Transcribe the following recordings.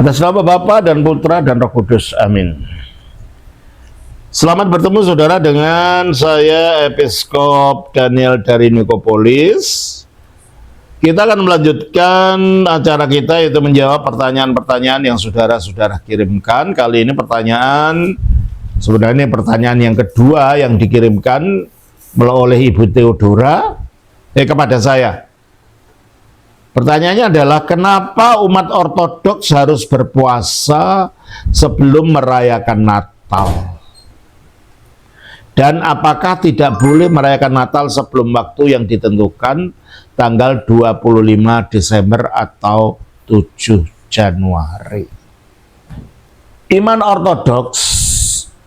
Atas nama Bapa dan Putra dan Roh Kudus. Amin. Selamat bertemu saudara dengan saya Episkop Daniel dari Nikopolis. Kita akan melanjutkan acara kita, yaitu menjawab pertanyaan-pertanyaan yang saudara-saudara kirimkan. Kali ini sebenarnya pertanyaan yang kedua yang dikirimkan oleh Ibu Theodora kepada saya. Pertanyaannya adalah, kenapa umat Ortodoks harus berpuasa sebelum merayakan Natal? Dan apakah tidak boleh merayakan Natal sebelum waktu yang ditentukan, tanggal 25 Desember atau 7 Januari? Iman Ortodoks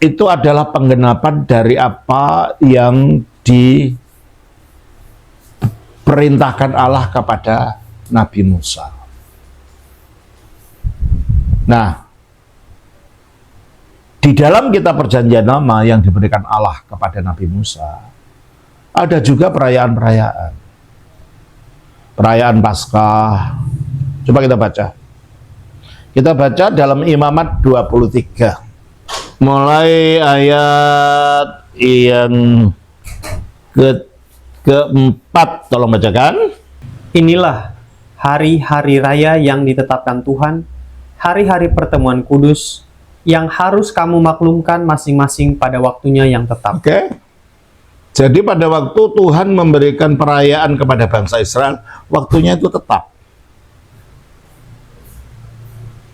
itu adalah penggenapan dari apa yang diperintahkan Allah kepada Nabi Musa. Nah, di dalam kitab Perjanjian Lama yang diberikan Allah kepada Nabi Musa, ada juga perayaan-perayaan. Perayaan Paskah. Coba kita baca. Kita baca dalam Imamat 23. Mulai ayat yang keempat, tolong bacakan. Inilah hari-hari raya yang ditetapkan Tuhan, hari-hari pertemuan kudus, yang harus kamu maklumkan masing-masing pada waktunya yang tetap. Oke. Jadi pada waktu Tuhan memberikan perayaan kepada bangsa Israel, waktunya itu tetap.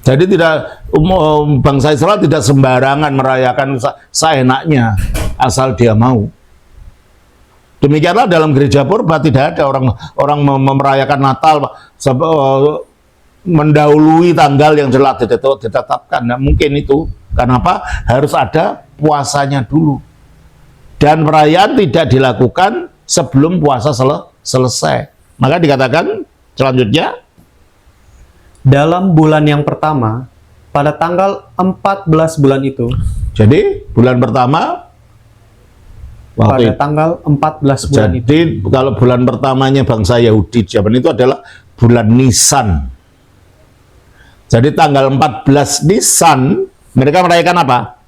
Jadi bangsa Israel tidak sembarangan merayakan seenaknya, asal dia mau. Demikianlah dalam gereja purba, tidak ada orang merayakan Natal mendahului tanggal yang telah ditetapkan. Nah, mungkin itu. Kenapa? Harus ada puasanya dulu. Dan perayaan tidak dilakukan sebelum puasa selesai. Maka dikatakan selanjutnya, dalam bulan yang pertama, pada tanggal 14 bulan itu. Jadi bulan pertama pada tanggal 14 bulan itu. Jadi kalau bulan pertamanya bangsa Yahudi zaman itu adalah bulan Nisan. Jadi tanggal 14 Nisan mereka merayakan apa?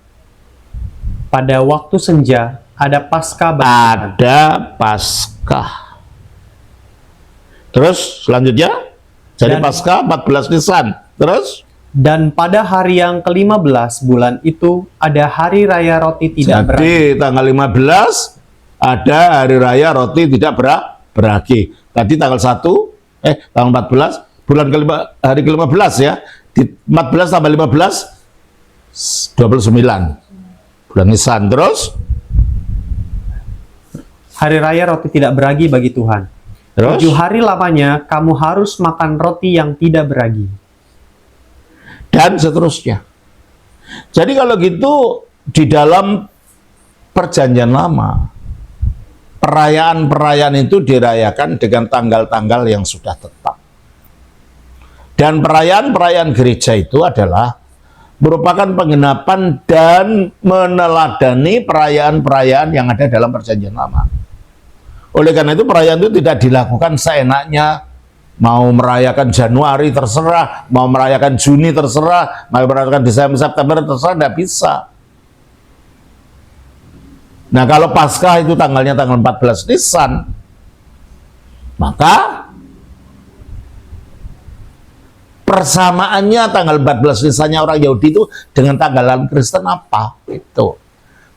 Pada waktu senja ada Paskah. Ada Paskah. Terus selanjutnya jadi Paskah 14 Nisan. Terus? Dan pada hari yang ke-15 bulan itu ada hari raya roti tidak beragi. Jadi tanggal 15 ada hari raya roti tidak beragi. Tadi tanggal 1, tanggal 14, hari ke-15 ya. Di 14 tambah 15, 29. Bulan Nisan. Terus? Hari raya roti tidak beragi bagi Tuhan. Terus? 7 hari lamanya kamu harus makan roti yang tidak beragi. Dan seterusnya. Jadi kalau gitu di dalam Perjanjian Lama, perayaan-perayaan itu dirayakan dengan tanggal-tanggal yang sudah tetap. Dan perayaan-perayaan gereja itu adalah merupakan penggenapan dan meneladani perayaan-perayaan yang ada dalam Perjanjian Lama. Oleh karena itu perayaan itu tidak dilakukan seenaknya. Mau merayakan Januari terserah, mau merayakan Juni terserah, mau merayakan Desember, September terserah, tidak bisa. Nah, kalau Paskah itu tanggalnya tanggal 14 Nisan, maka persamaannya tanggal 14 Nisannya orang Yahudi itu dengan tanggalan Kristen apa? Itu.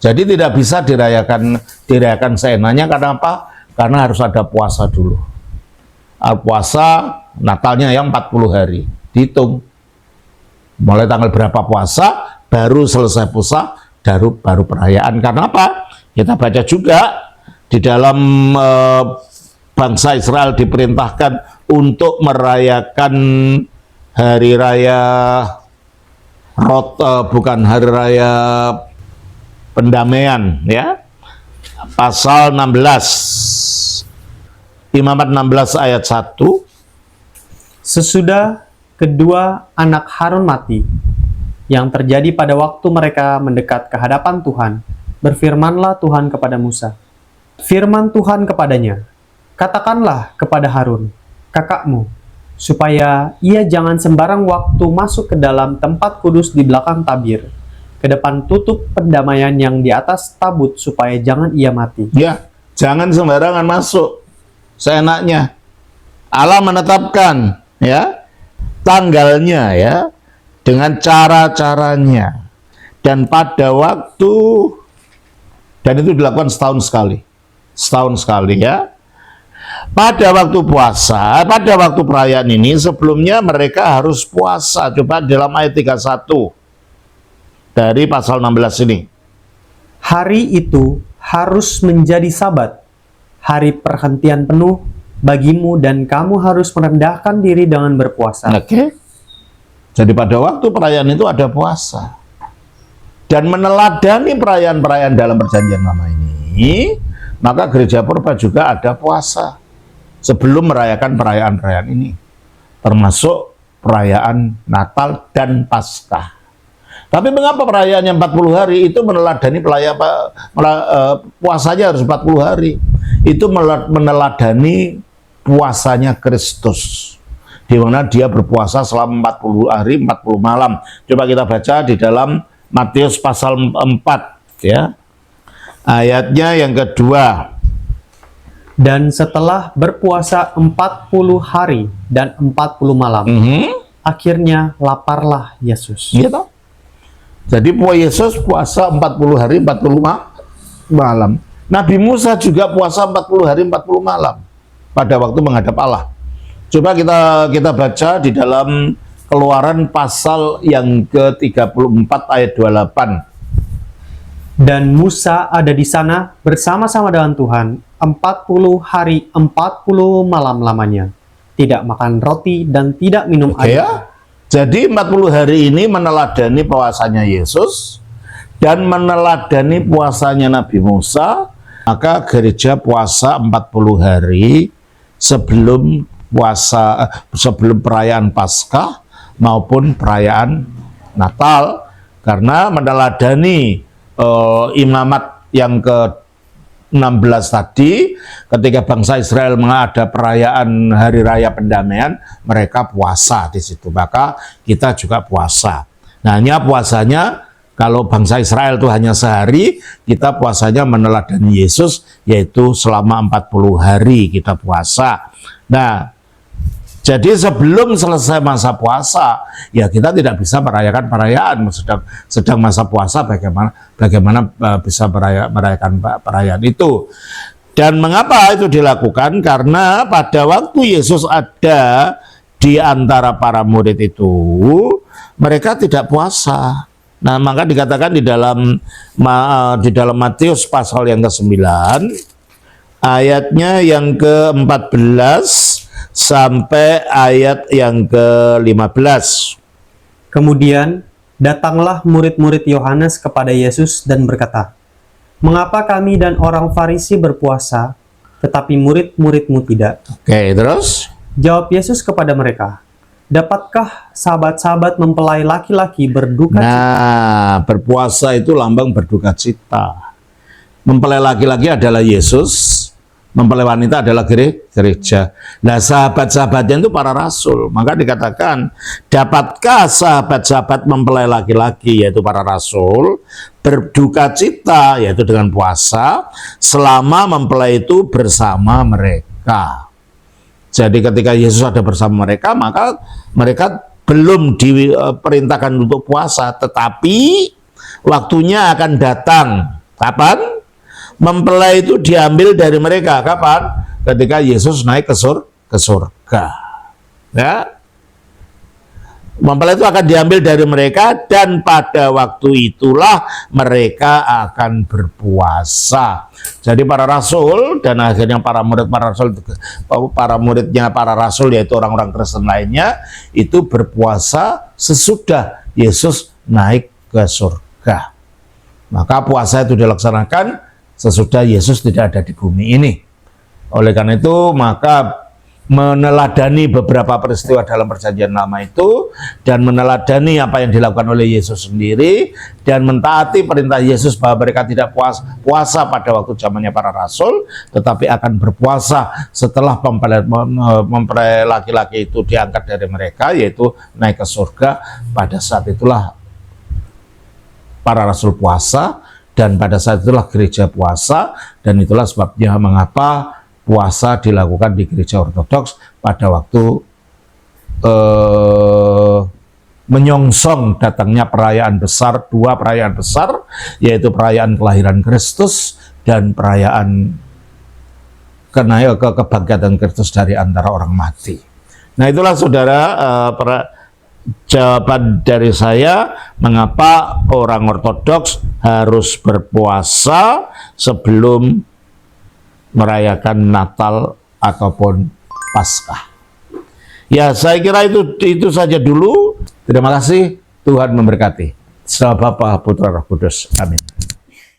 Jadi tidak bisa dirayakan seenaknya. Karena apa? Karena harus ada puasa dulu. Puasa Natalnya yang 40 hari dihitung mulai tanggal berapa puasa, baru selesai puasa, baru perayaan. Karena apa? Kita baca juga di dalam bangsa Israel diperintahkan untuk merayakan hari raya bukan hari raya pendamaian ya, pasal 16 Imamat 16 ayat 1. Sesudah kedua anak Harun mati, yang terjadi pada waktu mereka mendekat ke hadapan Tuhan, berfirmanlah Tuhan kepada Musa. Firman Tuhan kepadanya, katakanlah kepada Harun, kakakmu, supaya ia jangan sembarang waktu masuk ke dalam tempat kudus di belakang tabir, ke depan tutup pendamaian yang di atas tabut, supaya jangan ia mati. Ya, jangan sembarangan masuk seenaknya. Allah menetapkan ya tanggalnya ya dengan cara-caranya, dan pada waktu, dan itu dilakukan setahun sekali ya. Pada waktu puasa, pada waktu perayaan ini sebelumnya mereka harus puasa. Coba dalam ayat 31 dari pasal 16 ini. Hari itu harus menjadi Sabat, hari perhentian penuh bagimu, dan kamu harus merendahkan diri dengan berpuasa. Oke. Jadi pada waktu perayaan itu ada puasa. Dan meneladani perayaan-perayaan dalam perjanjian lama ini, maka gereja purba juga ada puasa sebelum merayakan perayaan-perayaan ini, termasuk perayaan Natal dan Paskah. Tapi mengapa perayaannya 40 hari? Itu meneladani puasanya harus 40 hari. Itu meneladani puasanya Kristus, di mana dia berpuasa selama 40 hari 40 malam. Coba kita baca di dalam Matius pasal 4 ya. Ayatnya yang kedua. Dan setelah berpuasa 40 hari dan 40 malam, akhirnya laparlah Yesus. Gitu. Jadi Yesus puasa 40 hari 40 malam. Nabi Musa juga puasa 40 hari 40 malam pada waktu menghadap Allah. Coba kita baca di dalam Keluaran pasal yang ke-34 ayat 28. Dan Musa ada di sana bersama-sama dengan Tuhan 40 hari 40 malam lamanya, tidak makan roti dan tidak minum air. Ya. Jadi 40 hari ini meneladani puasanya Yesus dan meneladani puasanya Nabi Musa. Maka gereja puasa 40 hari sebelum perayaan Paskah maupun perayaan Natal, karena meneladani imamat yang ke-16 tadi, ketika bangsa Israel mengada perayaan hari raya pendamaian, mereka puasa di situ. Maka kita juga puasa. Nah, hanya puasanya kalau bangsa Israel itu hanya sehari, kita puasanya meneladani Yesus, yaitu selama 40 hari kita puasa. Nah, jadi sebelum selesai masa puasa, ya kita tidak bisa merayakan perayaan. Sedang masa puasa, bagaimana bisa merayakan perayaan itu. Dan mengapa itu dilakukan? Karena pada waktu Yesus ada di antara para murid itu, mereka tidak puasa. Nah, maka dikatakan di dalam Matius pasal yang ke-9, ayatnya yang ke-14 sampai ayat yang ke-15. Kemudian datanglah murid-murid Yohanes kepada Yesus dan berkata, "Mengapa kami dan orang Farisi berpuasa, tetapi murid-muridmu tidak?" Oke, terus? Jawab Yesus kepada mereka, "Dapatkah sahabat-sahabat mempelai laki-laki berduka cita?" Nah, berpuasa itu lambang berduka cita. Mempelai laki-laki adalah Yesus, mempelai wanita adalah gereja. Nah, sahabat-sahabatnya itu para rasul. Maka dikatakan, dapatkah sahabat-sahabat mempelai laki-laki, yaitu para rasul, berduka cita, yaitu dengan puasa, selama mempelai itu bersama mereka. Jadi ketika Yesus ada bersama mereka, maka mereka belum diperintahkan untuk puasa, tetapi waktunya akan datang. Kapan? Mempelai itu diambil dari mereka. Kapan? Ketika Yesus naik ke surga. Ya. Mempelai itu akan diambil dari mereka, dan pada waktu itulah mereka akan berpuasa. Jadi para rasul dan akhirnya para muridnya para rasul, yaitu orang-orang Kristen lainnya, itu berpuasa sesudah Yesus naik ke surga. Maka puasa itu dilaksanakan sesudah Yesus tidak ada di bumi ini. Oleh karena itu, maka meneladani beberapa peristiwa dalam perjanjian lama itu, dan meneladani apa yang dilakukan oleh Yesus sendiri, dan mentaati perintah Yesus bahwa mereka tidak puasa pada waktu zamannya para rasul, tetapi akan berpuasa setelah mempelai laki-laki itu diangkat dari mereka, yaitu naik ke surga. Pada saat itulah para rasul puasa, dan pada saat itulah gereja puasa, dan itulah sebabnya mengapa puasa dilakukan di gereja ortodoks pada waktu menyongsong datangnya perayaan besar, dua perayaan besar, yaitu perayaan kelahiran Kristus dan perayaan kebangkitan Kristus dari antara orang mati. Nah, itulah saudara jawaban dari saya mengapa orang ortodoks harus berpuasa sebelum merayakan Natal ataupun Paskah. Ya, saya kira itu saja dulu. Terima kasih. Tuhan memberkati. Sama Bapa, Putra, Roh Kudus. Amin.